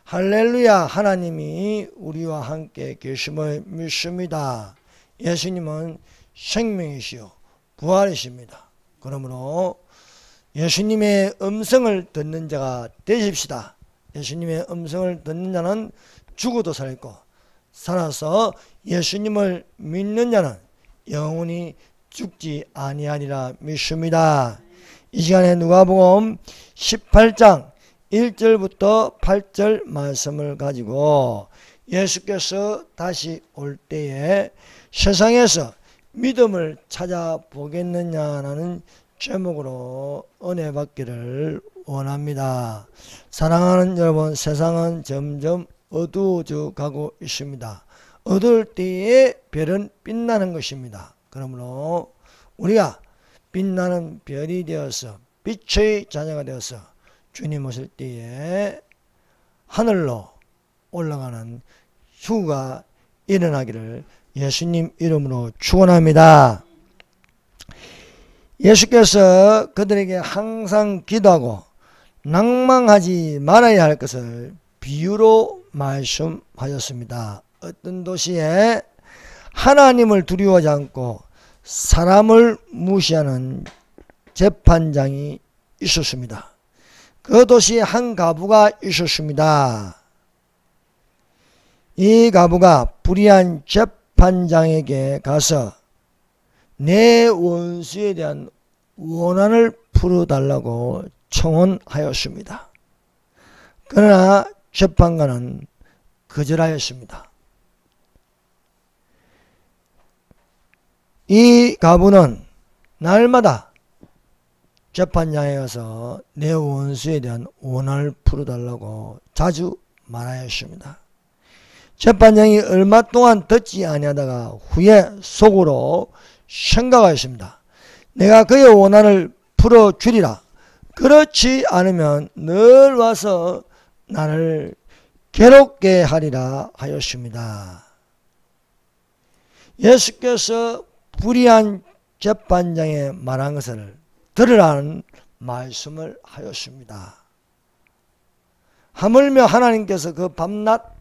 할렐루야, 하나님이 우리와 함께 계심을 믿습니다. 예수님은 생명이시요 부활이십니다. 그러므로 예수님의 음성을 듣는 자가 되십시다. 예수님의 음성을 듣는 자는 죽어도 살고 살아서 예수님을 믿는 자는 영원히 죽지 아니하리라 믿습니다. 이 시간에 누가복음 18장 1절부터 8절 말씀을 가지고 예수께서 다시 올 때에 세상에서 믿음을 찾아보겠느냐라는 제목으로 은혜 받기를 원합니다. 사랑하는 여러분, 세상은 점점 어두워져 가고 있습니다. 어두울 때에 별은 빛나는 것입니다. 그러므로 우리가 빛나는 별이 되어서 빛의 자녀가 되어서 주님 오실 때에 하늘로 올라가는 휴가 일어나기를 예수님 이름으로 축원합니다. 예수께서 그들에게 항상 기도하고 낭망하지 말아야 할 것을 비유로 말씀하셨습니다. 어떤 도시에 하나님을 두려워하지 않고 사람을 무시하는 재판장이 있었습니다. 그 도시에 한 과부가 있었습니다. 이 과부가 불의한 재판장에게 가서 내 원수에 대한 원한을 풀어달라고 청원하였습니다. 그러나 재판관은 거절하였습니다. 이 과부는 날마다 재판장에 가서 내 원수에 대한 원한을 풀어달라고 자주 말하였습니다. 재판장이 얼마 동안 듣지 아니하다가 후에 속으로 생각하였습니다. 내가 그의 원한을 풀어주리라. 그렇지 않으면 늘 와서 나를 괴롭게 하리라 하였습니다. 예수께서 불의한 재판장에 말한 것을 들으라는 말씀을 하였습니다. 하물며 하나님께서 그 밤낮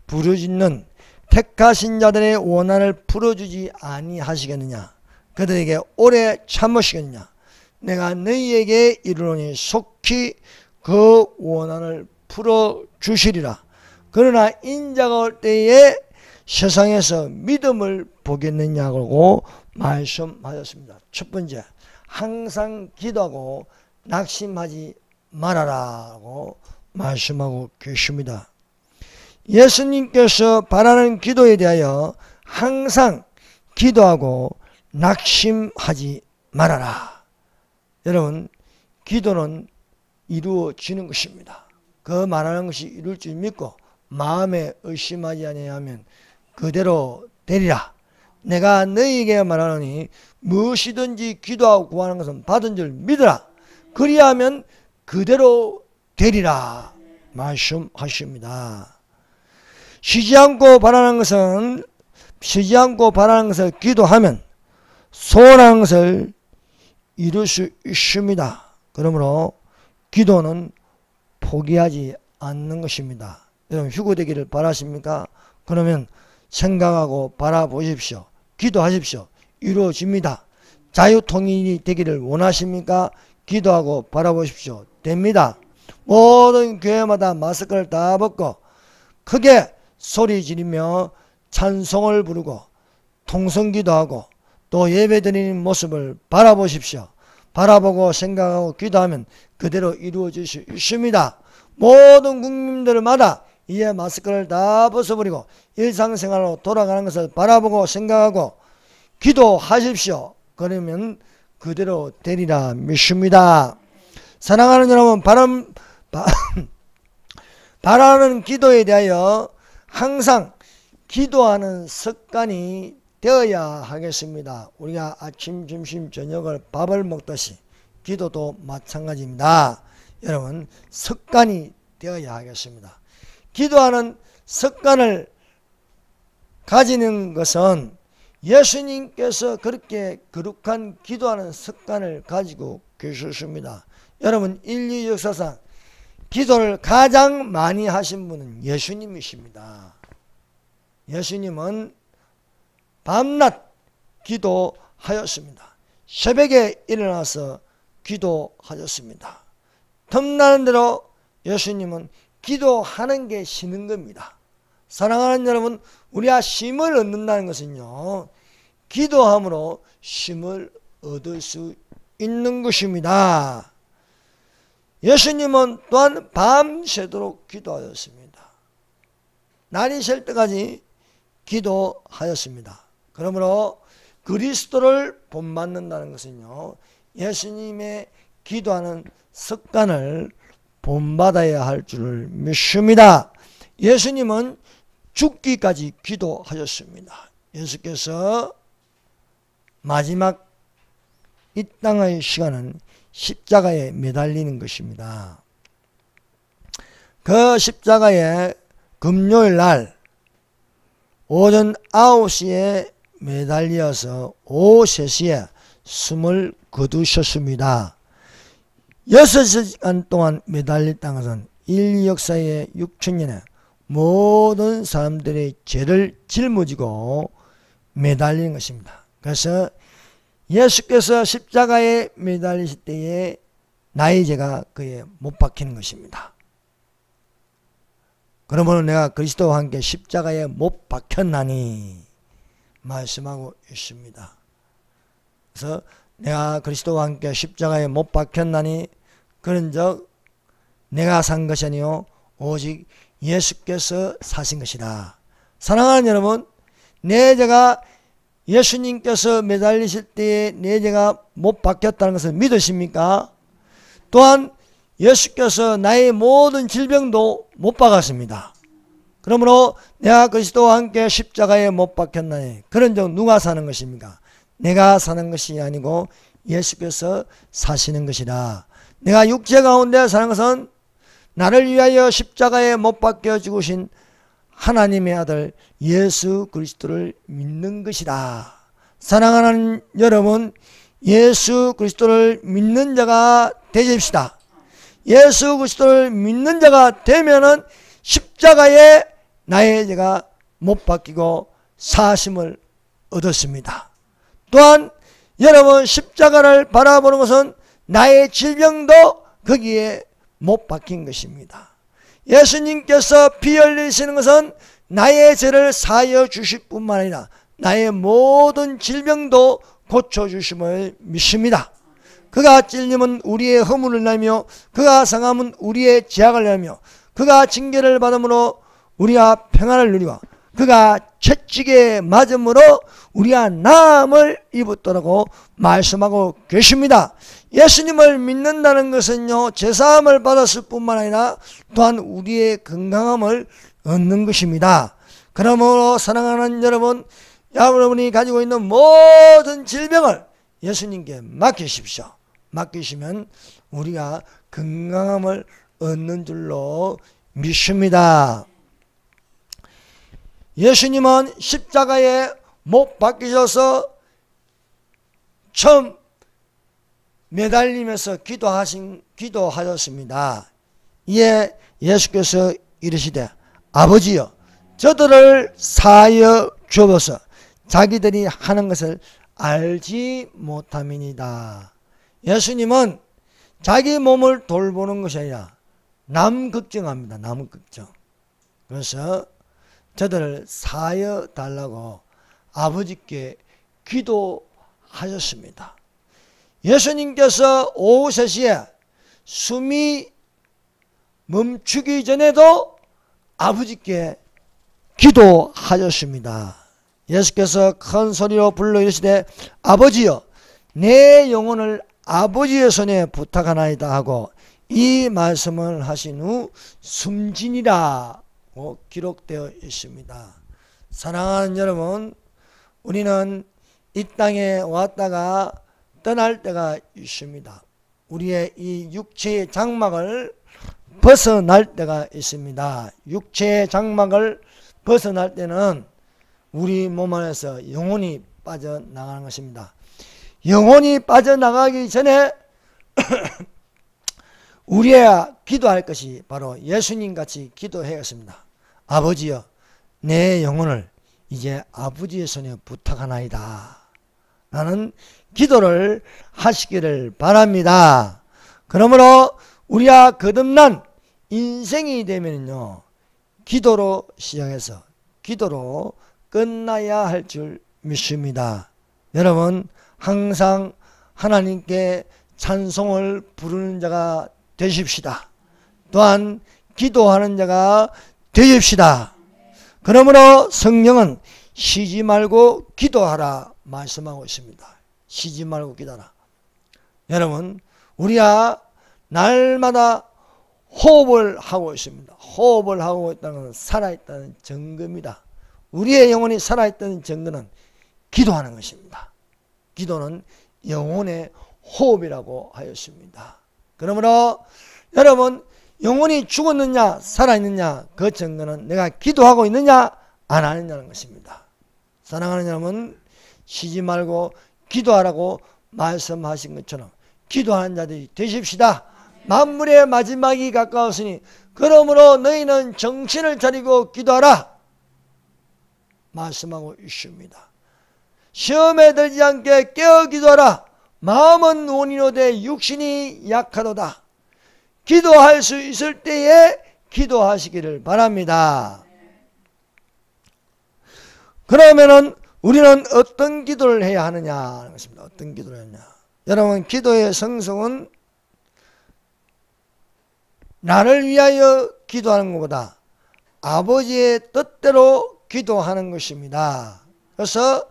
부르짖는 택하신 자들의 원한을 풀어주지 아니하시겠느냐? 그들에게 오래 참으시겠느냐? 내가 너희에게 이르노니 속히 그 원한을 풀어주시리라. 그러나 인자가 올 때에 세상에서 믿음을 보겠느냐고 말씀하셨습니다. 첫 번째, 항상 기도하고 낙심하지 말아라고 말씀하고 계십니다. 예수님께서 바라는 기도에 대하여 항상 기도하고 낙심하지 말아라. 여러분, 기도는 이루어지는 것입니다. 그 말하는 것이 이룰 줄 믿고 마음에 의심하지 아니하면 그대로 되리라. 내가 너희에게 말하노니 무엇이든지 기도하고 구하는 것은 받은 줄 믿으라. 그리하면 그대로 되리라 말씀하십니다. 쉬지 않고 바라는 것을 기도하면 소원하는 것을 이룰 수 있습니다. 그러므로 기도는 포기하지 않는 것입니다. 여러분, 휴거되기를 바라십니까? 그러면 생각하고 바라보십시오. 기도하십시오. 이루어집니다. 자유통일이 되기를 원하십니까? 기도하고 바라보십시오. 됩니다. 모든 교회마다 마스크를 다 벗고 크게 소리 지르며 찬송을 부르고 통성기도하고 또 예배드리는 모습을 바라보십시오. 바라보고 생각하고 기도하면 그대로 이루어질 수 있습니다. 모든 국민들마다 이에 마스크를 다 벗어버리고 일상생활로 돌아가는 것을 바라보고 생각하고 기도하십시오. 그러면 그대로 되리라 믿습니다. 사랑하는 여러분, 바라는 기도에 대하여 항상 기도하는 습관이 되어야 하겠습니다. 우리가 아침, 점심, 저녁을 밥을 먹듯이 기도도 마찬가지입니다. 여러분, 습관이 되어야 하겠습니다. 기도하는 습관을 가지는 것은 예수님께서 그렇게 거룩한 기도하는 습관을 가지고 계셨습니다. 여러분, 인류 역사상 기도를 가장 많이 하신 분은 예수님이십니다. 예수님은 밤낮 기도하였습니다. 새벽에 일어나서 기도하셨습니다. 틈나는 대로 예수님은 기도하는 게 쉬는 겁니다. 사랑하는 여러분, 우리가 쉼을 얻는다는 것은요, 기도함으로 쉼을 얻을 수 있는 것입니다. 예수님은 또한 밤새도록 기도하였습니다. 날이 셀 때까지 기도하였습니다. 그러므로 그리스도를 본받는다는 것은요, 예수님의 기도하는 습관을 본받아야 할 줄을 믿습니다. 예수님은 죽기까지 기도하셨습니다. 예수께서 마지막 이 땅의 시간은 십자가에 매달리는 것입니다. 그 십자가에 금요일 날 오전 9시에 매달려서 오후 3시에 숨을 거두셨습니다. 6시간 동안 매달렸다는 것은 인류 역사의 6천년에 모든 사람들의 죄를 짊어지고 매달리는 것입니다. 그래서 예수께서 십자가에 매달리실 때에 나의 죄가 그에 못 박히는 것입니다. 그러므로 내가 그리스도와 함께 십자가에 못 박혔나니 말씀하고 있습니다. 그래서 내가 그리스도와 함께 십자가에 못 박혔나니 그런즉 내가 산 것이 아니요 오직 예수께서 사신 것이다. 사랑하는 여러분, 내 죄가 예수님께서 매달리실 때에 내 죄가 못 박혔다는 것을 믿으십니까? 또한 예수께서 나의 모든 질병도 못 박았습니다. 그러므로 내가 그리스도와 함께 십자가에 못 박혔나니 그런즉 누가 사는 것입니까? 내가 사는 것이 아니고 예수께서 사시는 것이다. 내가 육체 가운데 사는 것은 나를 위하여 십자가에 못 박혀 죽으신 하나님의 아들 예수 그리스도를 믿는 것이다. 사랑하는 여러분, 예수 그리스도를 믿는 자가 되십시다. 예수 그리스도를 믿는 자가 되면은 십자가에 나의 죄가 못 박히고 사심을 얻었습니다. 또한 여러분, 십자가를 바라보는 것은 나의 질병도 거기에 못 박힌 것입니다. 예수님께서 피 흘리시는 것은 나의 죄를 사하여 주실 뿐만 아니라 나의 모든 질병도 고쳐주심을 믿습니다. 그가 찔림은 우리의 허물을 내며 그가 상함은 우리의 죄악을 내며 그가 징계를 받음으로 우리가 평안을 누리고 그가 채찍에 맞음으로 우리가 나음을 입었더라고 말씀하고 계십니다. 예수님을 믿는다는 것은요, 제사함을 받았을 뿐만 아니라 또한 우리의 건강함을 얻는 것입니다. 그러므로 사랑하는 여러분, 여러분이 가지고 있는 모든 질병을 예수님께 맡기십시오. 맡기시면 우리가 건강함을 얻는 줄로 믿습니다. 예수님은 십자가에 못 박히셔서 처음 매달리면서 기도하셨습니다. 이에 예수께서 이르시되 아버지여 저들을 사하여 주옵소서 자기들이 하는 것을 알지 못함이니이다. 예수님은 자기 몸을 돌보는 것이 아니라 남 걱정합니다. 남 걱정. 그래서 저들을 사하여 달라고 아버지께 기도하셨습니다. 예수님께서 오후 3시에 숨이 멈추기 전에도 아버지께 기도하셨습니다. 예수께서 큰 소리로 불러 이르시되 아버지여 내 영혼을 아버지의 손에 부탁하나이다 하고 이 말씀을 하신 후 숨지니라고 기록되어 있습니다. 사랑하는 여러분, 우리는 이 땅에 왔다가 떠날 때가 있습니다. 우리의 이 육체의 장막을 벗어날 때가 있습니다. 육체의 장막을 벗어날 때는 우리 몸 안에서 영혼이 빠져나가는 것입니다. 영혼이 빠져나가기 전에 우리야 기도할 것이 바로 예수님같이 기도해야겠습니다. 아버지여, 내 영혼을 이제 아버지의 손에 부탁하나이다. 라는 기도를 하시기를 바랍니다. 그러므로 우리가 거듭난 인생이 되면요, 기도로 시작해서 기도로 끝나야 할 줄 믿습니다. 여러분, 항상 하나님께 찬송을 부르는 자가 되십시다. 또한 기도하는 자가 되십시다. 그러므로 성령은 쉬지 말고 기도하라 말씀하고 있습니다. 쉬지 말고 기도하라. 여러분, 우리가 날마다 호흡을 하고 있습니다. 호흡을 하고 있다는 것은 살아있다는 증거입니다. 우리의 영혼이 살아있다는 증거는 기도하는 것입니다. 기도는 영혼의 호흡이라고 하였습니다. 그러므로 여러분, 영혼이 죽었느냐 살아있느냐 그 증거는 내가 기도하고 있느냐 안 하느냐는 것입니다. 사랑하는 여러분, 쉬지 말고 기도하라고 말씀하신 것처럼 기도하는 자들이 되십시다. 만물의 마지막이 가까웠으니 그러므로 너희는 정신을 차리고 기도하라 말씀하고 있습니다. 시험에 들지 않게 깨어 기도하라. 마음은 원이로되 육신이 약하도다. 기도할 수 있을 때에 기도하시기를 바랍니다. 그러면은 우리는 어떤 기도를 해야 하느냐 하는 것입니다. 어떤 기도를 하느냐. 여러분, 기도의 성성은 나를 위하여 기도하는 것보다 아버지의 뜻대로 기도하는 것입니다. 그래서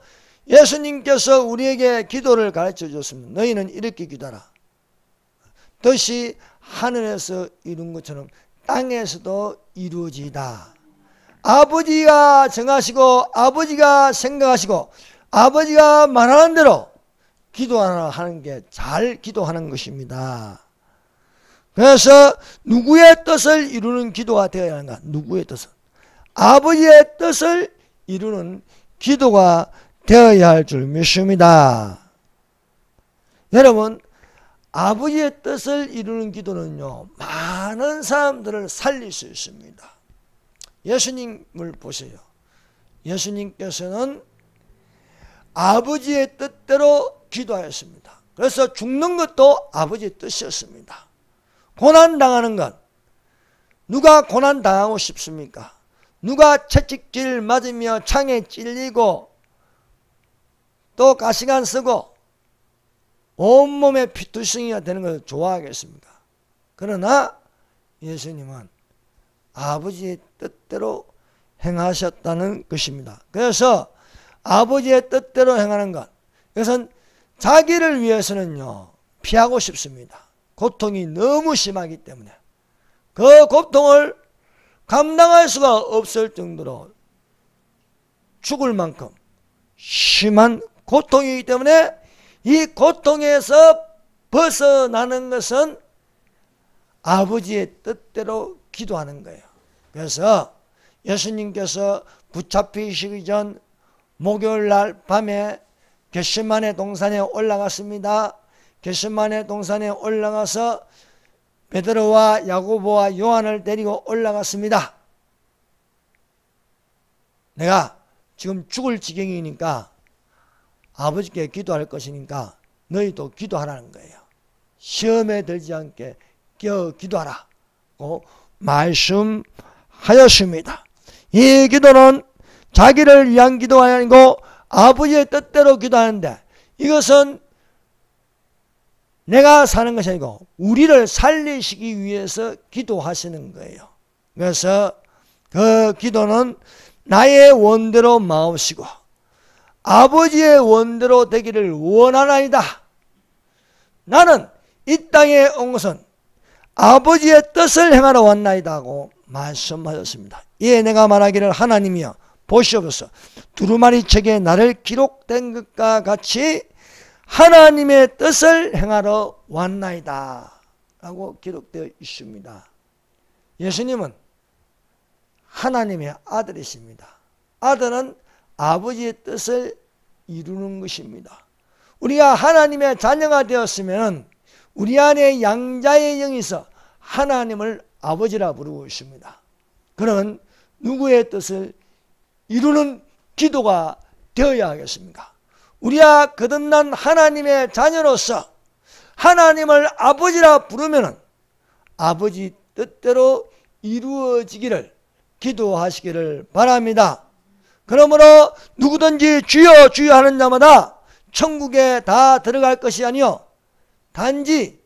예수님께서 우리에게 기도를 가르쳐 주셨습니다. 너희는 이렇게 기도하라. 뜻이 하늘에서 이룬 것처럼 땅에서도 이루어지이다. 아버지가 정하시고 아버지가 생각하시고 아버지가 말하는 대로 기도하라 하는 게 잘 기도하는 것입니다. 그래서 누구의 뜻을 이루는 기도가 되어야 하는가? 누구의 뜻을? 아버지의 뜻을 이루는 기도가 되어야 할 줄 믿습니다. 여러분, 아버지의 뜻을 이루는 기도는요, 많은 사람들을 살릴 수 있습니다. 예수님을 보세요. 예수님께서는 아버지의 뜻대로 기도하였습니다. 그래서 죽는 것도 아버지의 뜻이었습니다. 고난당하는 것, 누가 고난당하고 싶습니까? 누가 채찍질 맞으며 창에 찔리고 또 가시관 쓰고 온몸에 피투성이가 되는 것을 좋아하겠습니까? 그러나 예수님은 아버지의 뜻대로 행하셨다는 것입니다. 그래서 아버지의 뜻대로 행하는 것, 이것은 자기를 위해서는요, 피하고 싶습니다. 고통이 너무 심하기 때문에 그 고통을 감당할 수가 없을 정도로 죽을 만큼 심한 고통이기 때문에 이 고통에서 벗어나는 것은 아버지의 뜻대로 기도하는 거예요. 그래서 예수님께서 붙잡히시기 전 목요일 날 밤에 겟세마네 동산에 올라갔습니다. 겟세마네 동산에 올라가서 베드로와 야고보와 요한을 데리고 올라갔습니다. 내가 지금 죽을 지경이니까 아버지께 기도할 것이니까 너희도 기도하라는 거예요. 시험에 들지 않게 깨어 기도하라고 말씀하였습니다. 이 기도는 자기를 위한 기도가 아니고 아버지의 뜻대로 기도하는데, 이것은 내가 사는 것이 아니고 우리를 살리시기 위해서 기도하시는 거예요. 그래서 그 기도는 나의 원대로 마옵시고 아버지의 원대로 되기를 원하나이다. 나는 이 땅에 온 것은 아버지의 뜻을 행하러 왔나이다 하고 말씀하셨습니다. 이에 내가 말하기를 하나님이여 보시옵소서, 두루마리 책에 나를 기록된 것과 같이 하나님의 뜻을 행하러 왔나이다 라고 기록되어 있습니다. 예수님은 하나님의 아들이십니다. 아들은 아버지의 뜻을 이루는 것입니다. 우리가 하나님의 자녀가 되었으면 우리 안에 양자의 영이 있어 하나님을 아버지라 부르고 있습니다. 그는 누구의 뜻을 이루는 기도가 되어야 하겠습니까? 우리가 거듭난 하나님의 자녀로서 하나님을 아버지라 부르면 아버지 뜻대로 이루어지기를 기도하시기를 바랍니다. 그러므로 누구든지 주여 주여 하는 자마다 천국에 다 들어갈 것이 아니요 단지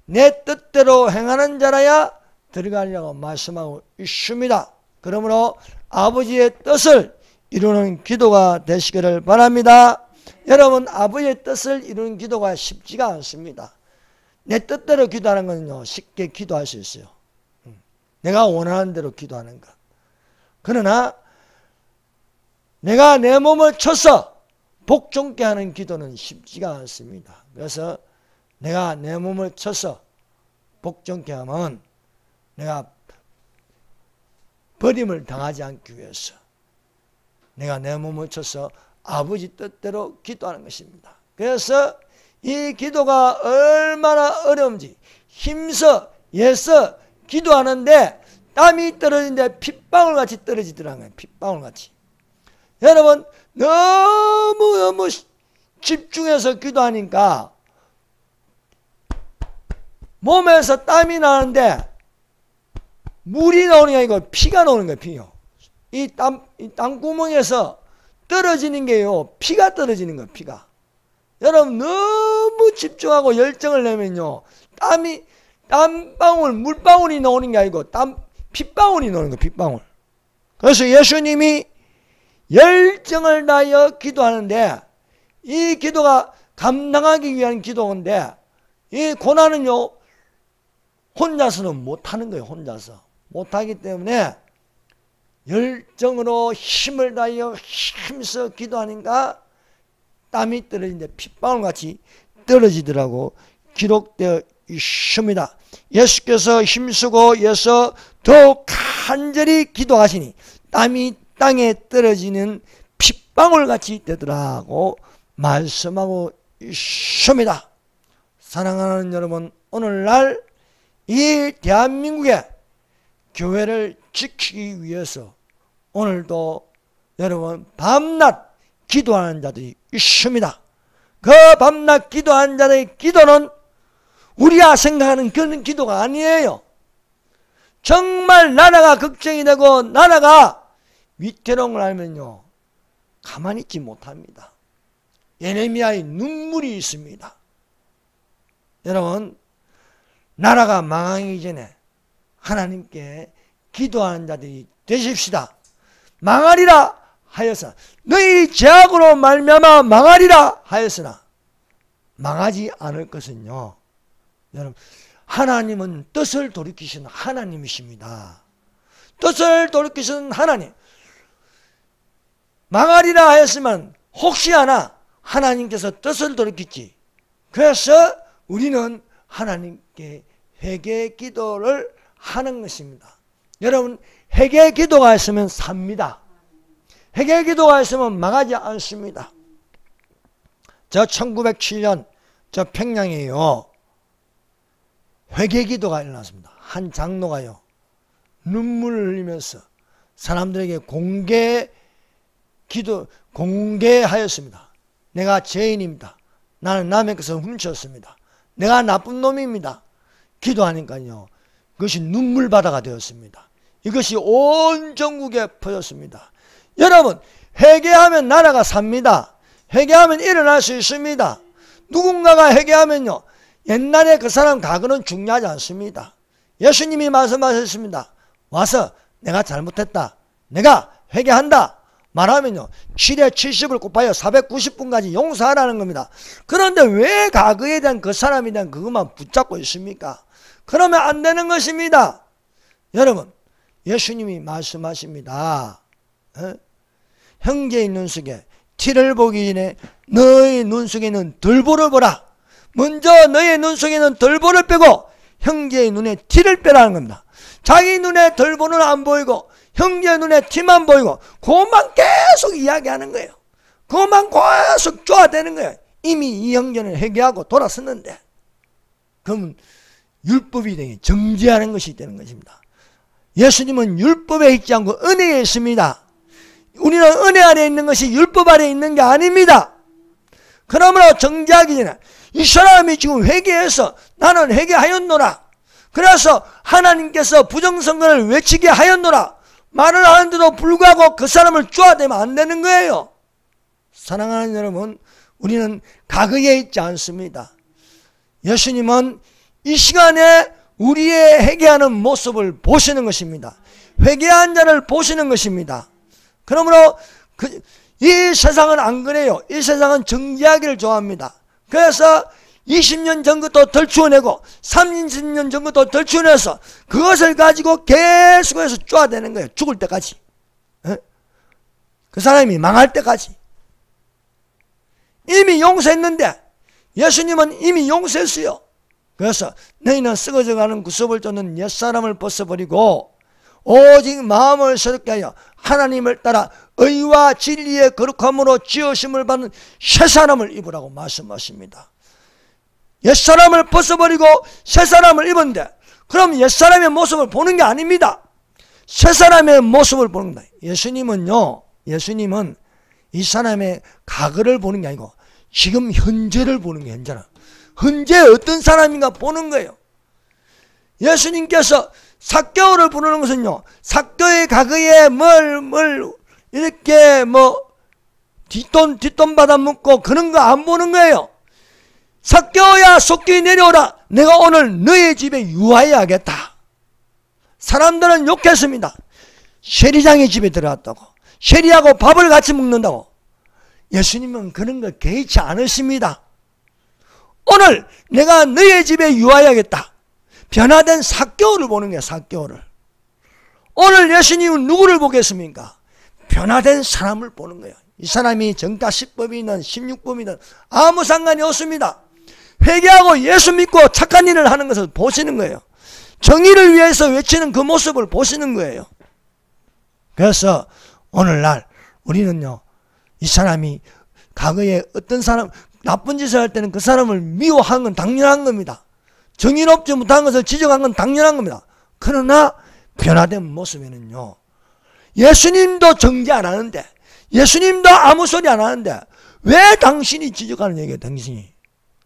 내 뜻대로 행하는 자라야 들어가려고 말씀하고 있습니다. 그러므로 아버지의 뜻을 이루는 기도가 되시기를 바랍니다. 여러분, 아버지의 뜻을 이루는 기도가 쉽지가 않습니다. 내 뜻대로 기도하는 것은요, 쉽게 기도할 수 있어요. 내가 원하는 대로 기도하는 것. 그러나 내가 내 몸을 쳐서 복종케 하는 기도는 쉽지가 않습니다. 그래서 내가 내 몸을 쳐서 복종케 하면 내가 버림을 당하지 않기 위해서 내가 내 몸을 쳐서 아버지 뜻대로 기도하는 것입니다. 그래서 이 기도가 얼마나 어려운지 힘써 애써 기도하는데 땀이 떨어지는데 핏방울같이 떨어지더라는 거예요. 핏방울같이. 여러분, 너무 집중해서 기도하니까 몸에서 땀이 나는데 물이 나오는 게 아니고 피가 나오는 거예요. 피요. 이 땀구멍에서 떨어지는 게요, 피가 떨어지는 거예요. 피가. 여러분, 너무 집중하고 열정을 내면요, 땀방울, 물방울이 나오는 게 아니고 핏방울이 나오는 거예요. 핏방울. 그래서 예수님이 열정을 다하여 기도하는데 이 기도가 감당하기 위한 기도인데 이 고난은요, 혼자서는 못하는 거예요. 혼자서 못하기 때문에 열정으로 힘을 다하여 힘써 기도하니까 땀이 떨어지는데 핏방울같이 떨어지더라고 기록되어 있습니다. 예수께서 힘쓰고 애써 더욱 간절히 기도하시니 땀이 땅에 떨어지는 핏방울같이 되더라고 말씀하고 있습니다. 사랑하는 여러분, 오늘날 이 대한민국의 교회를 지키기 위해서 오늘도 여러분 밤낮 기도하는 자들이 있습니다. 그 밤낮 기도하는 자들의 기도는 우리가 생각하는 그런 기도가 아니에요. 정말 나라가 걱정이 되고 나라가 위태로운 걸 알면요, 가만히 있지 못합니다. 예레미야의 눈물이 있습니다. 여러분, 나라가 망하기 전에 하나님께 기도하는 자들이 되십시다. 망하리라 하였으나 너희 죄악으로 말미암아 망하리라 하였으나 망하지 않을 것은요, 여러분, 하나님은 뜻을 돌이키시는 하나님이십니다. 뜻을 돌이키시는 하나님. 망하리라 하였으면 혹시나 하나님께서 뜻을 돌이키지. 그래서 우리는 하나님께 회개 기도를 하는 것입니다. 여러분, 회개 기도가 있으면 삽니다. 회개 기도가 있으면 망하지 않습니다. 저 1907년 저 평양에요, 회개 기도가 일어났습니다. 한 장로가요, 눈물을 흘리면서 사람들에게 공개하였습니다. 내가 죄인입니다. 나는 남의 것을 훔쳤습니다. 내가 나쁜 놈입니다. 기도하니까요, 그것이 눈물바다가 되었습니다. 이것이 온 전국에 퍼졌습니다. 여러분, 회개하면 나라가 삽니다. 회개하면 일어날 수 있습니다. 누군가가 회개하면요, 옛날에 그 사람 과거는 중요하지 않습니다. 예수님이 말씀하셨습니다. 와서 내가 잘못했다, 내가 회개한다 말하면요, 7에 70을 곱하여 490분까지 용서하라는 겁니다. 그런데 왜 과거에 대한 그 사람에 대한 그것만 붙잡고 있습니까? 그러면 안 되는 것입니다. 여러분, 예수님이 말씀하십니다. 형제의 눈 속에 티를 보기 전에 너의 눈 속에는 들보를 보라. 먼저 너의 눈 속에는 들보를 빼고 형제의 눈에 티를 빼라는 겁니다. 자기 눈에 들보는 안 보이고 형제의 눈에 티만 보이고 그것만 계속 이야기하는 거예요. 그것만 계속 쪼아대는 거예요. 이미 이 형제는 회개하고 돌아섰는데. 그럼 율법이 되게 정죄하는 것이 되는 것입니다. 예수님은 율법에 있지 않고 은혜에 있습니다. 우리는 은혜 안에 있는 것이 율법 아래 있는 게 아닙니다. 그러므로 정죄하기 전에 이 사람이 지금 회개해서 나는 회개하였노라. 그래서 하나님께서 부정선거를 외치게 하였노라 말을 하는데도 불구하고 그 사람을 쪼아대면 안 되는 거예요. 사랑하는 여러분, 우리는 과거에 있지 않습니다. 예수님은 이 시간에 우리의 회개하는 모습을 보시는 것입니다. 회개한 자를 보시는 것입니다. 그러므로 이 세상은 안 그래요. 이 세상은 정죄하기를 좋아합니다. 그래서 20년 전부터 덜추어내고 30년 전부터 덜추어내서 그것을 가지고 계속해서 쪼아대는 거예요. 죽을 때까지. 그 사람이 망할 때까지. 이미 용서했는데 예수님은 이미 용서했어요. 그래서 너희는 썩어져가는 구습을 쫓는 옛사람을 벗어버리고 오직 마음을 새롭게 하여 하나님을 따라 의와 진리의 거룩함으로 지으심을 받는 새사람을 입으라고 말씀하십니다. 옛사람을 벗어버리고 새사람을 입은데 그럼 옛사람의 모습을 보는 게 아닙니다. 새사람의 모습을 보는 거다. 예수님은 이 사람의 과거를 보는 게 아니고 지금 현재를 보는 게 현재라. 현재 어떤 사람인가 보는 거예요. 예수님께서 삭개오를 부르는 것은요, 삭개오의 과거에 뭘 이렇게 뒷돈 받아 묻고 그런 거 안 보는 거예요. 삭개오야 속히 내려오라. 내가 오늘 너의 집에 유하여야겠다. 사람들은 욕했습니다. 세리장의 집에 들어갔다고. 세리하고 밥을 같이 먹는다고. 예수님은 그런 거 개의치 않으십니다. 오늘 내가 너의 집에 유하여야겠다. 변화된 삭개오를 보는 거예요. 삭개오를. 오늘 예수님은 누구를 보겠습니까? 변화된 사람을 보는 거예요. 이 사람이 정가 10법이든 16법이든 아무 상관이 없습니다. 회개하고 예수 믿고 착한 일을 하는 것을 보시는 거예요. 정의를 위해서 외치는 그 모습을 보시는 거예요. 그래서 오늘날 우리는요, 이 사람이 과거에 어떤 사람 나쁜 짓을 할 때는 그 사람을 미워한 건 당연한 겁니다. 정의롭지 못한 것을 지적한 건 당연한 겁니다. 그러나 변화된 모습에는요, 예수님도 정죄 안 하는데, 예수님도 아무 소리 안 하는데 왜 당신이 지적하는 얘기예요? 당신이.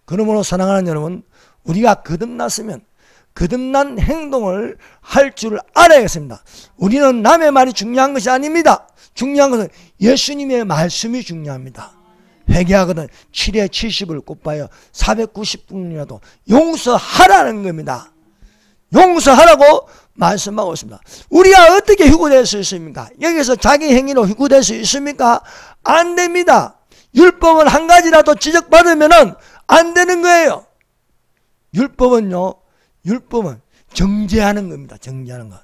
그러므로 사랑하는 여러분, 우리가 거듭났으면 거듭난 행동을 할 줄 알아야겠습니다. 우리는 남의 말이 중요한 것이 아닙니다. 중요한 것은 예수님의 말씀이 중요합니다. 회개하거든 7에 70을 곱하여 490분이라도 용서하라는 겁니다. 용서하라고 말씀하고 있습니다. 우리가 어떻게 휴구될 수 있습니까? 여기서 자기 행위로 휴구될 수 있습니까? 안 됩니다. 율법은 한 가지라도 지적받으면 안 되는 거예요. 율법은 정죄하는 겁니다. 정죄하는 거.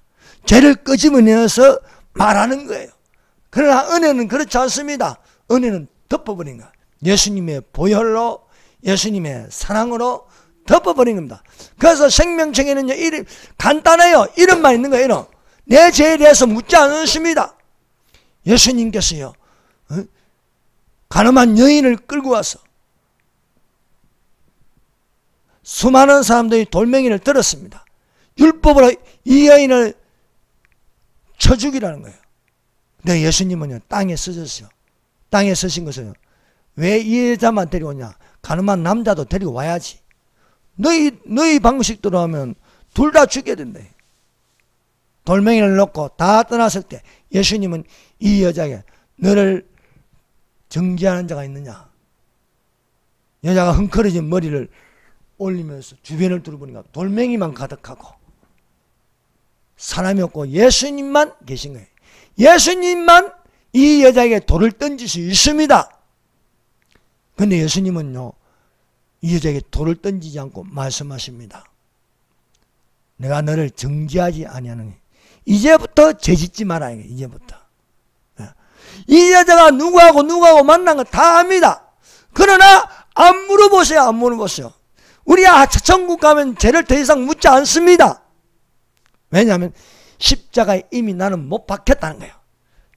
죄를 끄집어내서 말하는 거예요. 그러나 은혜는 그렇지 않습니다. 은혜는 덮어버린 거야. 예수님의 보혈로, 예수님의 사랑으로 덮어버린 겁니다. 그래서 생명책에는요, 이름, 간단해요. 이름만 있는 거예요. 이름. 내 죄에 대해서 묻지 않으십니다. 예수님께서요, 가늠한 여인을 끌고 와서 수많은 사람들이 돌멩이를 들었습니다. 율법으로 이 여인을 쳐 죽이라는 거예요. 근데 예수님은요, 땅에 쓰셨어요. 땅에 쓰신 것은 왜 이 여자만 데려오냐? 가늠한 남자도 데리고 와야지. 너희 방식대로 하면 둘 다 죽게 된대. 돌멩이를 놓고 다 떠났을 때 예수님은 이 여자에게 너를 정죄하는 자가 있느냐? 여자가 흥커러진 머리를 올리면서 주변을 둘러보니까 돌멩이만 가득하고 사람이 없고 예수님만 계신 거예요. 예수님만 이 여자에게 돌을 던질 수 있습니다. 그런데 예수님은요, 이 여자에게 돌을 던지지 않고 말씀하십니다. 내가 너를 정죄하지 아니하느니 이제부터 죄짓지 마라. 이제부터. 이 여자가 누구하고 만난 거 다 압니다. 그러나 안 물어보세요. 안 물어보세요. 우리가 천국 가면 죄를 더 이상 묻지 않습니다. 왜냐하면 십자가에 이미 나는 못 박혔다는 거예요.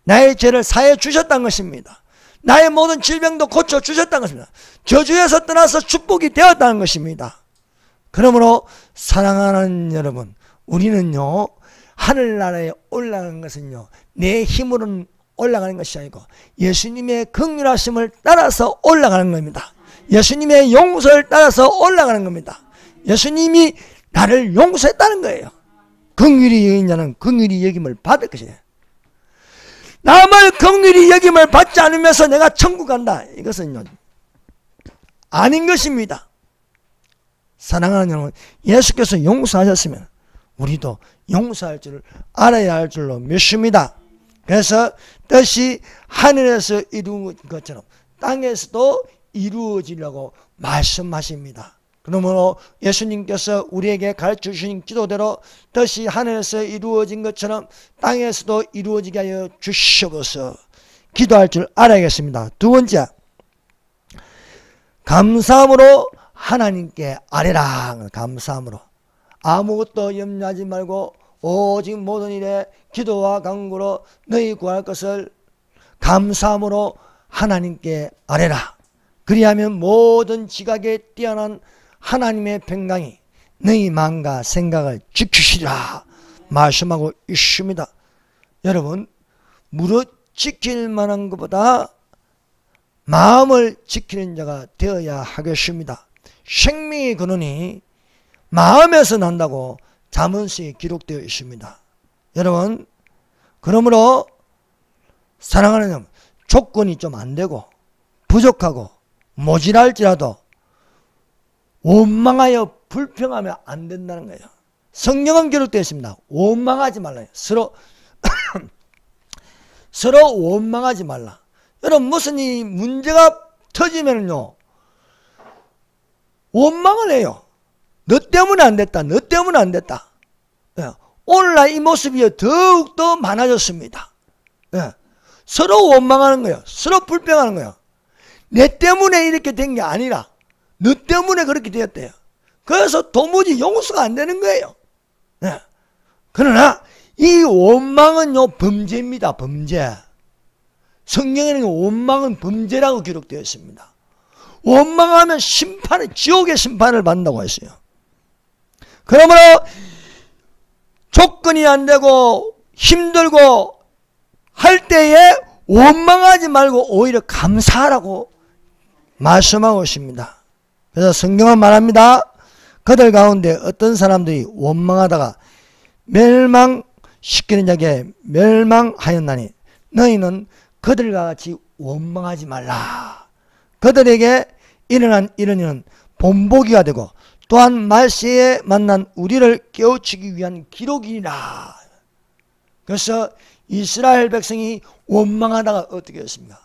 나의 죄를 사해 주셨다는 것입니다. 나의 모든 질병도 고쳐주셨다는 것입니다. 저주에서 떠나서 축복이 되었다는 것입니다. 그러므로 사랑하는 여러분, 우리는요 하늘나라에 올라가는 것은요 내 힘으로는 올라가는 것이 아니고 예수님의 긍휼하심을 따라서 올라가는 겁니다. 예수님의 용서를 따라서 올라가는 겁니다. 예수님이 나를 용서했다는 거예요. 긍휼히 여긴 자는 긍휼히 여김을 받을 것이에요. 남을 긍휼히 여김을 받지 않으면서 내가 천국 간다, 이것은요 아닌 것입니다. 사랑하는 여러분, 예수께서 용서하셨으면 우리도 용서할 줄을 알아야 할 줄로 믿습니다. 그래서 뜻이 하늘에서 이루어진 것처럼 땅에서도 이루어지려고 말씀하십니다. 그러므로 예수님께서 우리에게 가르쳐 주신 기도대로 뜻이 하늘에서 이루어진 것처럼 땅에서도 이루어지게 하여 주시옵소서. 기도할 줄 알아야겠습니다. 두 번째, 감사함으로 하나님께 아뢰라. 감사함으로 아무것도 염려하지 말고 오직 모든 일에 기도와 간구로 너희 구할 것을 감사함으로 하나님께 아뢰라. 그리하면 모든 지각에 뛰어난 하나님의 평강이 너희 마음과 생각을 지키시리라 말씀하고 있습니다. 여러분, 무릇 지킬 만한 것보다 마음을 지키는 자가 되어야 하겠습니다. 생명의 근원이 마음에서 난다고 잠언서에 기록되어 있습니다. 여러분, 그러므로 사랑하는 여러분, 조건이 좀 안되고 부족하고 모질할지라도 원망하여 불평하면 안 된다는 거예요. 성경은 기록되어 있습니다. 원망하지 말라. 서로 원망하지 말라. 여러분, 무슨 이 문제가 터지면요 원망을 해요. 너 때문에 안 됐다. 너 때문에 안 됐다. 예. 오늘날 이 모습이 더욱더 많아졌습니다. 예. 서로 원망하는 거예요. 서로 불평하는 거예요. 내 때문에 이렇게 된 게 아니라 너 때문에 그렇게 되었대요. 그래서 도무지 용서가 안 되는 거예요. 예. 그러나 이 원망은요 범죄입니다. 범죄. 성경에는 원망은 범죄라고 기록되어 있습니다. 원망하면 지옥의 심판을 받는다고 했어요. 그러므로 조건이 안 되고 힘들고 할 때에 원망하지 말고 오히려 감사하라고 말씀하고 있습니다. 그래서 성경은 말합니다. 그들 가운데 어떤 사람들이 원망하다가 멸망시키는 자에게 멸망하였나니 너희는 그들과 같이 원망하지 말라. 그들에게 일어난 이런 일은 본보기가 되고 또한 말세에 만난 우리를 깨우치기 위한 기록이니라. 그래서 이스라엘 백성이 원망하다가 어떻게 했습니까?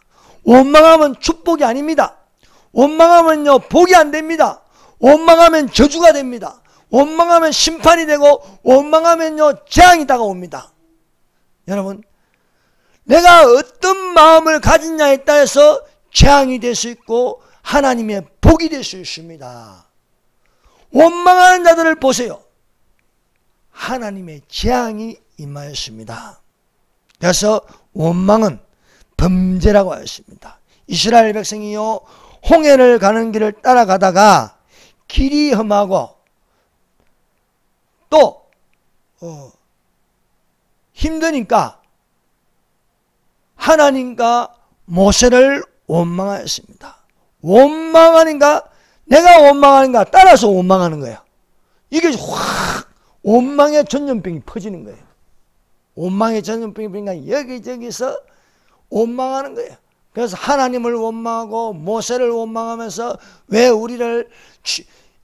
원망하면 축복이 아닙니다. 원망하면요 복이 안 됩니다. 원망하면 저주가 됩니다. 원망하면 심판이 되고 원망하면요 재앙이 다가옵니다. 여러분, 내가 어떤 마음을 가진냐에 따라서 재앙이 될 수 있고 하나님의 복이 될 수 있습니다. 원망하는 자들을 보세요. 하나님의 재앙이 임하였습니다. 그래서 원망은 범죄라고 하였습니다. 이스라엘 백성이요 홍해를 가는 길을 따라가다가 길이 험하고 또 힘드니까 하나님과 모세를 원망하였습니다. 원망하니까 내가 원망하는가 따라서 원망하는 거예요. 이게 확 원망의 전염병이 퍼지는 거예요. 원망의 전염병이 퍼지니까 여기저기서 원망하는 거예요. 그래서 하나님을 원망하고 모세를 원망하면서 왜 우리를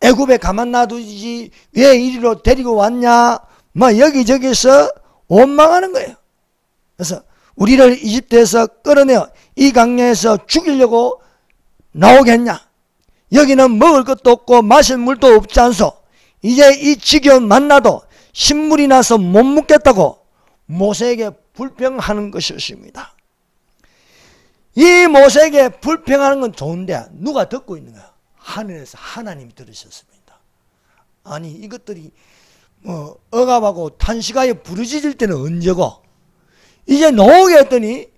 애굽에 가만 놔두지 왜 이리로 데리고 왔냐 뭐 여기저기서 원망하는 거예요. 그래서 우리를 이집트에서 끌어내어 이 강야에서 죽이려고 나오겠냐? 여기는 먹을 것도 없고 마실 물도 없지 않소. 이제 이 지겨운 만나도 신물이 나서 못 먹겠다고 모세에게 불평하는 것이었습니다. 이 모세에게 불평하는 건 좋은데 누가 듣고 있는 거야? 하늘에서 하나님이 들으셨습니다. 아니 이것들이 뭐 억압하고 탄식하여 부르짖을 때는 언제고 이제 나오게 했더니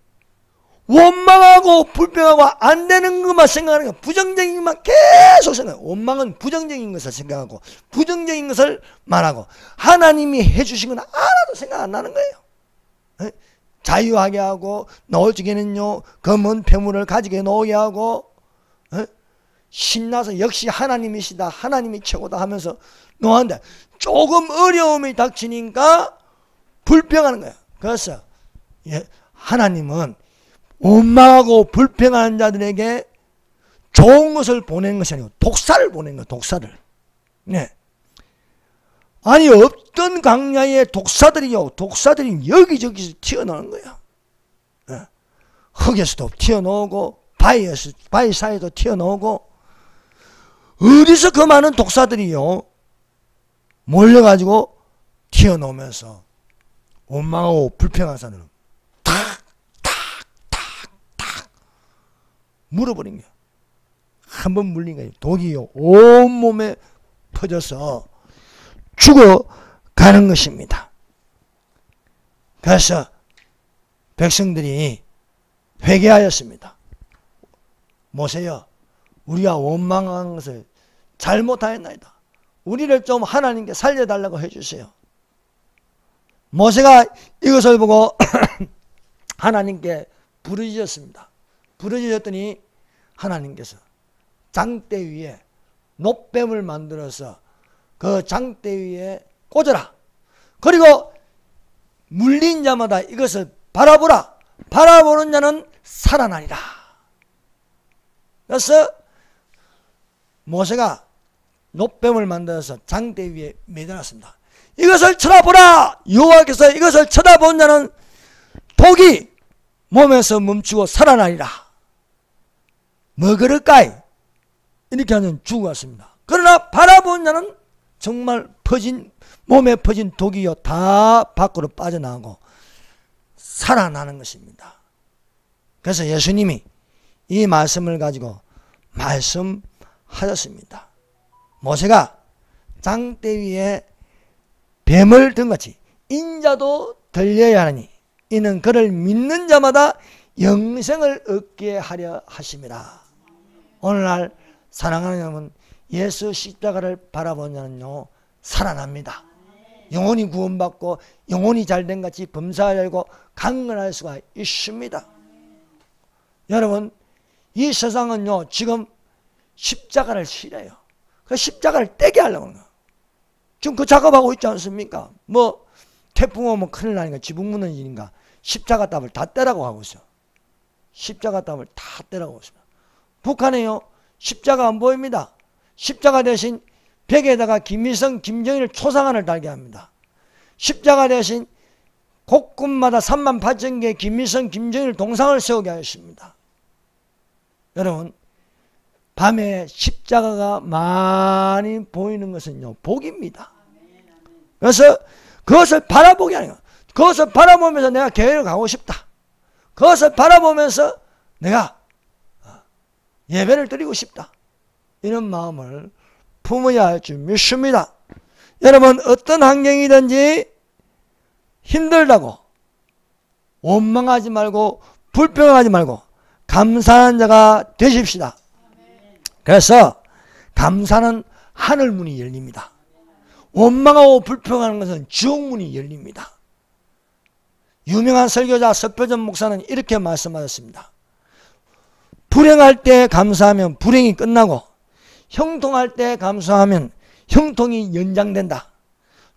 원망하고 불평하고 안 되는 것만 생각하는 거야. 부정적인 것만 계속 생각해. 원망은 부정적인 것을 생각하고 부정적인 것을 말하고 하나님이 해주신 건 하나도 생각 안 나는 거예요. 에? 자유하게 하고 노을 적에는요 검은 폐물을 가지게 놓게 하고 에? 신나서 역시 하나님이시다, 하나님이 최고다 하면서 노한데 조금 어려움이 닥치니까 불평하는 거예요. 그래서 하나님은 원망하고 불평하는 자들에게 좋은 것을 보낸 것이 아니고 독사를 보낸 거예요. 독사를. 네. 아니 없던 광야에 독사들이 여기저기서 튀어나오는 거예요. 네. 흙에서도 튀어나오고 바위 사이에도 튀어나오고 어디서 그 많은 독사들이요 몰려가지고 튀어나오면서 원망하고 불평한 사람은 물어버린 거야. 한번 물린 거예요. 독이요 온몸에 퍼져서 죽어가는 것입니다. 그래서 백성들이 회개하였습니다. 모세여, 우리가 원망한 것을 잘못하였나이다. 우리를 좀 하나님께 살려달라고 해주세요. 모세가 이것을 보고 하나님께 부르짖었습니다. 부르짖었더니 하나님께서 장대 위에 놋뱀을 만들어서 그 장대 위에 꽂아라. 그리고 물린 자마다 이것을 바라보라. 바라보는 자는 살아나리라. 그래서 모세가 놋뱀을 만들어서 장대 위에 매달았습니다. 이것을 쳐다보라. 여호와께서 이것을 쳐다본 자는 독이 몸에서 멈추고 살아나리라. 뭐 그럴까이? 이렇게 하면 죽어갔습니다. 그러나 바라본 자는 정말 몸에 퍼진 독이요 다 밖으로 빠져나가고 살아나는 것입니다. 그래서 예수님이 이 말씀을 가지고 말씀하셨습니다. 모세가 장대 위에 뱀을 든 같이 인자도 들려야 하니 이는 그를 믿는 자마다 영생을 얻게 하려 하심이라. 오늘날 사랑하는 여러분, 예수 십자가를 바라본 자는요 살아납니다. 영혼이 구원받고 영혼이 잘된 같이 범사하고 강건할 수가 있습니다. 여러분, 이 세상은요 지금 십자가를 싫어요. 그 십자가를 떼게 하려고 하는 거예요. 지금 그 작업하고 있지 않습니까? 뭐 태풍 오면 큰일 나니까 지붕 무너지니까 십자가 답을 다 떼라고 하고 있어요. 십자가 답을 다 떼라고 하고 있습니다. 북한에요 십자가 안 보입니다. 십자가 대신 벽에다가 김일성, 김정일 초상화를 달게 합니다. 십자가 대신 곳곳마다 38,000개의 김일성, 김정일 동상을 세우게 하였습니다. 여러분, 밤에 십자가가 많이 보이는 것은요 복입니다. 그래서 그것을 바라보게 하는 거예요. 그것을 바라보면서 내가 교회를 가고 싶다. 그것을 바라보면서 내가 예배를 드리고 싶다. 이런 마음을 품어야 할 줄 믿습니다. 여러분, 어떤 환경이든지 힘들다고 원망하지 말고 불평하지 말고 감사하는 자가 되십시다. 그래서 감사는 하늘문이 열립니다. 원망하고 불평하는 것은 지옥문이 열립니다. 유명한 설교자 서표전 목사는 이렇게 말씀하셨습니다. 불행할 때 감사하면 불행이 끝나고 형통할 때 감사하면 형통이 연장된다.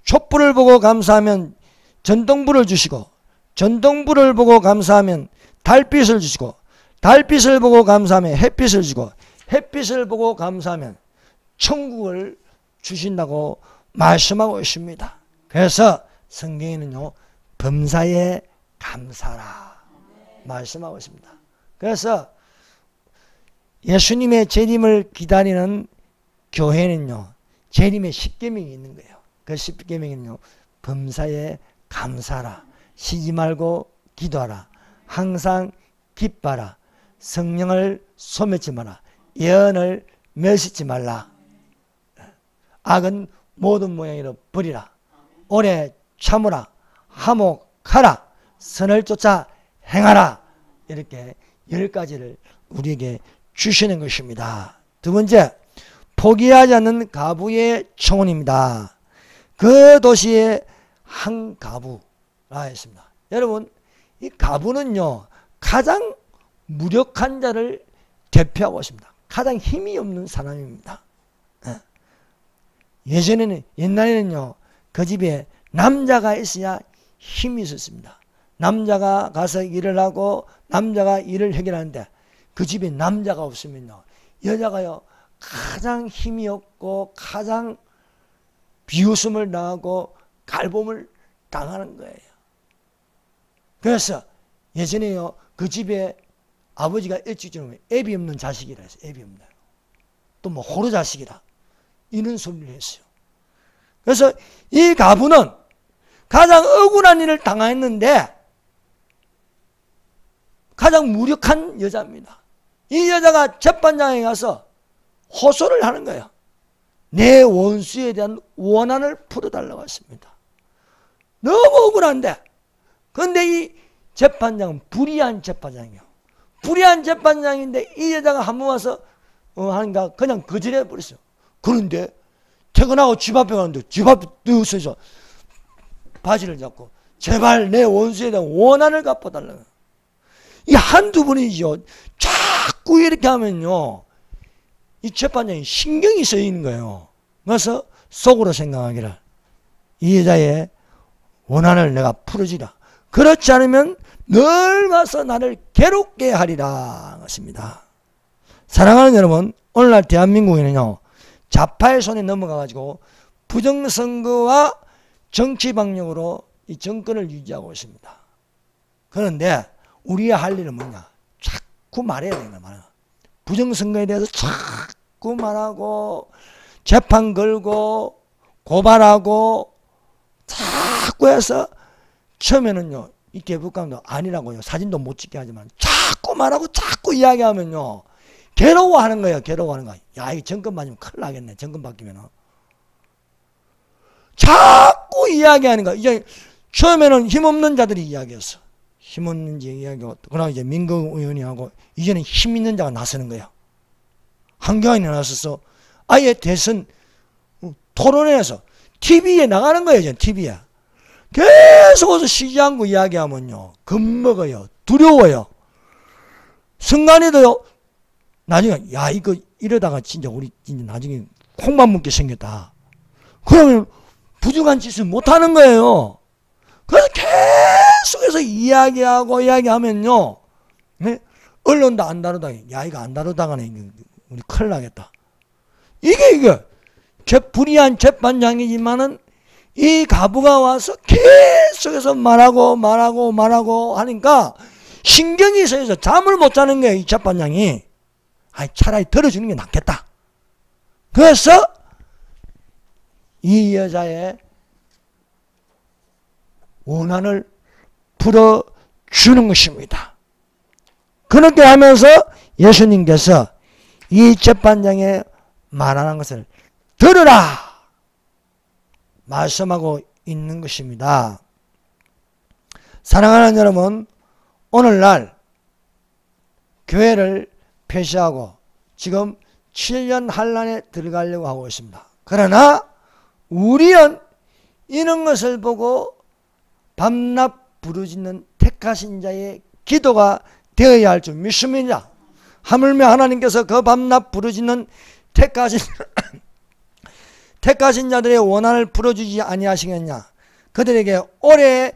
촛불을 보고 감사하면 전등불을 주시고 전등불을 보고 감사하면 달빛을 주시고 달빛을 보고 감사하면 햇빛을 주고 햇빛을 보고 감사하면 천국을 주신다고 말씀하고 있습니다. 그래서 성경에는요 범사에 감사라 말씀하고 있습니다. 그래서 예수님의 재림을 기다리는 교회는요 재림의 십계명이 있는 거예요. 그 십계명은요 범사에 감사라, 쉬지 말고 기도하라, 항상 기뻐하라, 성령을 소멸치 마라, 예언을 멸시치 말라, 악은 모든 모양으로 버리라, 오래 참으라, 화목하라, 선을 쫓아 행하라, 이렇게 10가지를 우리에게 주시는 것입니다. 두 번째, 포기하지 않는 가부의 청혼입니다. 그 도시의 한 가부라 했습니다. 여러분, 이 가부는요, 가장 무력한 자를 대표하고 있습니다. 가장 힘이 없는 사람입니다. 옛날에는요, 그 집에 남자가 있어야 힘이 있었습니다. 남자가 가서 일을 하고 남자가 일을 해결하는데 그 집에 남자가 없으면요, 여자가요, 가장 힘이 없고 가장 비웃음을 당하고 갈봄을 당하는 거예요. 그래서 예전에요, 그 집에 아버지가 일찍 죽으면 애비 없는 자식이라 했어요. 애비 없는. 또 뭐 호로 자식이라. 이런 소리를 했어요. 그래서 이 가부는 가장 억울한 일을 당했는데 가장 무력한 여자입니다. 이 여자가 재판장에 가서 호소를 하는 거예요. 내 원수에 대한 원한을 풀어달라고 했습니다. 너무 억울한데, 그런데 이 재판장은 불의한 재판장이에요. 불의한 재판장인데 이 여자가 한 번 와서 하니까 그냥 거절해 버렸어요. 그런데 퇴근하고 집 앞에 가는데 집 앞에 누워서 바지를 잡고 제발 내 원수에 대한 원한을 갚아달라고. 이 한두 번이죠. 자꾸 이렇게 하면요, 이 재판장이 신경이 쓰이는 거예요. 그래서 속으로 생각하기를, 이 여자의 원한을 내가 풀어주라. 그렇지 않으면 늘 가서 나를 괴롭게 하리라 것입니다. 사랑하는 여러분, 오늘날 대한민국에는요, 좌파의 손에 넘어가가지고 부정선거와 정치방역으로 이 정권을 유지하고 있습니다. 그런데 우리의 할 일은 뭐냐? 자꾸 말해야 되는 거야. 부정선거에 대해서 자꾸 말하고 재판 걸고 고발하고 자꾸 해서 처음에는요, 이 대북감도 아니라고요, 사진도 못 찍게 하지만 자꾸 말하고 자꾸 이야기하면요, 괴로워하는 거예요. 괴로워하는 거야. 야, 이 정권 맞으면 큰일 나겠네. 정권 바뀌면은. 자꾸 이야기하는 거야. 이제 처음에는 힘없는 자들이 이야기했어. 힘없는 자 이야기하고, 그러나 이제 민국 의원이 하고, 이제는 힘 있는 자가 나서는 거야. 한경환이 나서서 아예 대선 토론회에서 TV에 나가는 거예요. 이제 TV에. 계속해서 쉬지 않고 이야기하면요, 겁먹어요. 두려워요. 순간에도요, 나중에 야, 이거 이러다가 진짜 우리 진짜 나중에 콩만 먹게 생겼다. 그러면 부족한 짓을 못하는 거예요. 그래서 계속해서 이야기하면요, 네? 언론도 안 다루다가, 야, 이거 안 다루다가는 우리 큰일 나겠다. 이게 불의한 재판장이지만은 이 가부가 와서 계속해서 말하고 하니까 신경이 쓰여서 잠을 못 자는 거예요, 이 재판장이. 아이, 차라리 들어주는 게 낫겠다. 그래서 이 여자의 원한을 풀어주는 것입니다. 그렇게 하면서 예수님께서 이 재판장의 말하는 것을 들으라 말씀하고 있는 것입니다. 사랑하는 여러분, 오늘날 교회를 폐쇄하고 지금 7년 환란에 들어가려고 하고 있습니다. 그러나 우리는 이런 것을 보고 밤낮 부르짖는 택하신 자의 기도가 되어야 할 줄 믿습니다. 하물며 하나님께서 그 밤낮 부르짖는 택하신 자들의 원한을 풀어주지 아니하시겠냐? 그들에게 오래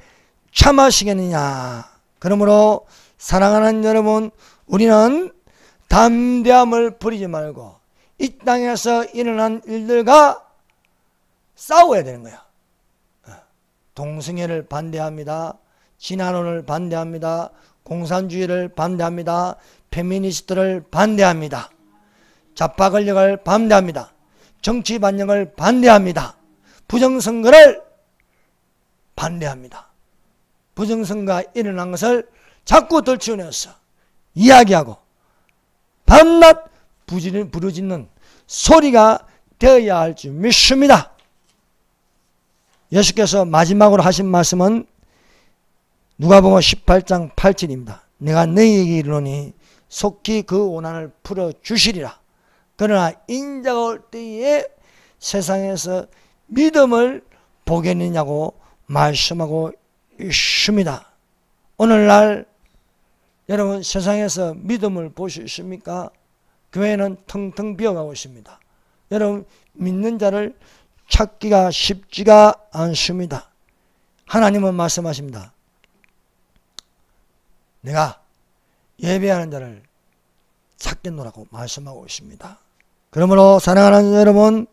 참으시겠느냐? 그러므로 사랑하는 여러분, 우리는 담대함을 버리지 말고 이 땅에서 일어난 일들과 싸워야 되는 거야. 동성애를 반대합니다. 진화론을 반대합니다. 공산주의를 반대합니다. 페미니스트를 반대합니다. 좌파 권력을 반대합니다. 정치 반영을 반대합니다. 부정선거를 반대합니다. 부정선거가 일어난 것을 자꾸 들추어내서 이야기하고 밤낮 부르짖는 소리가 되어야 할 줄 믿습니다. 예수께서 마지막으로 하신 말씀은 누가복음 18장 8절입니다. 내가 너희에게 이르노니 속히 그 고난을 풀어주시리라. 그러나 인자가 올 때에 세상에서 믿음을 보겠느냐고 말씀하고 있습니다. 오늘날 여러분 세상에서 믿음을 볼 수 있습니까? 교회는 텅텅 비어가고 있습니다. 여러분 믿는 자를 찾기가 쉽지가 않습니다. 하나님은 말씀하십니다. 내가 예배하는 자를 찾겠노라고 말씀하고 있습니다. 그러므로 사랑하는 여러분,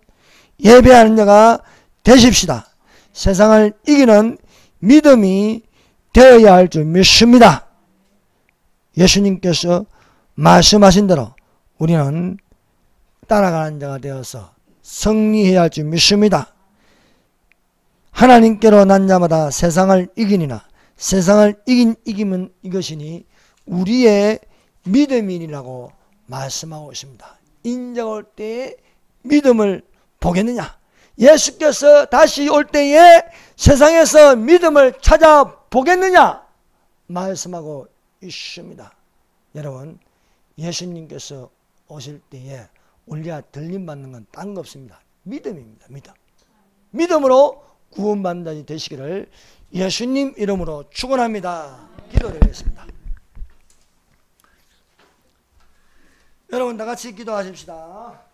예배하는 자가 되십시다. 세상을 이기는 믿음이 되어야 할 줄 믿습니다. 예수님께서 말씀하신 대로 우리는 따라가는 자가 되어서 승리해야 할 줄 믿습니다. 하나님께로 난 자마다 세상을 이기니라. 세상을 이기면 이것이니 우리의 믿음이라고 말씀하고 있습니다. 인자가 올 때에 믿음을 보겠느냐? 예수께서 다시 올 때에 세상에서 믿음을 찾아보겠느냐? 말씀하고 있습니다. 여러분, 예수님께서 오실 때에 우리가 들림받는 건 딴 거 없습니다. 믿음입니다. 믿음. 믿음으로 구원받는 자이 되시기를 예수님 이름으로 축원합니다. 기도드리겠습니다. 여러분 다 같이 기도하십시다.